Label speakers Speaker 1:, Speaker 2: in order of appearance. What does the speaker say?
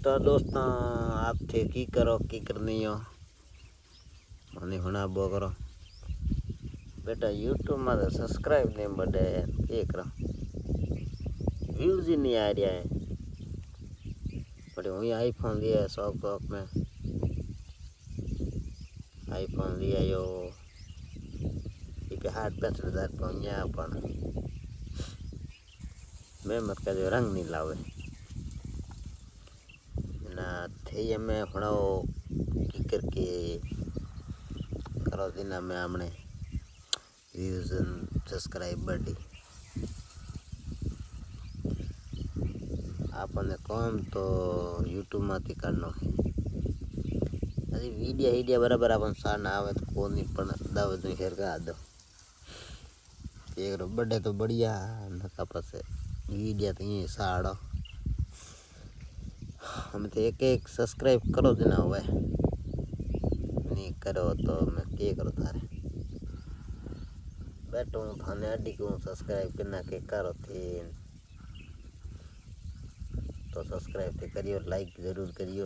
Speaker 1: तो दोस्तों आप थे की करो की करनी हो મને હણાબો કરો बेटा यूट्यूब में तो सब्सक्राइब नहीं बढ़े ये करो व्यूज ही नहीं आ रहा है बड़े वही आईफोन लिया है शौक शौक में आईफोन लिया यो ये 60-65 पहुंचा अपन मेहनत का जो रंग नहीं लावे ना थे ये मैं हणाओ की करके करो दिन में हमने व्यूज सब्सक्राइब बढ़ी आपने काम तो यूट्यूब में करना है अरे वीडियो बराबर अपन सार ना आवे तो कोई नहीं पण दावत में शेयर करा दो एक बर्थडे तो बढ़िया नका पास वीडियो तो ये साड़ो हम तो एक सब्सक्राइब करो देना हुआ नहीं करो तो मैं क्या करो थारे बैठो थाने अड्डी को सब्सक्राइब करना के करो थे तो सब्सक्राइब तो करियो लाइक जरूर करियो।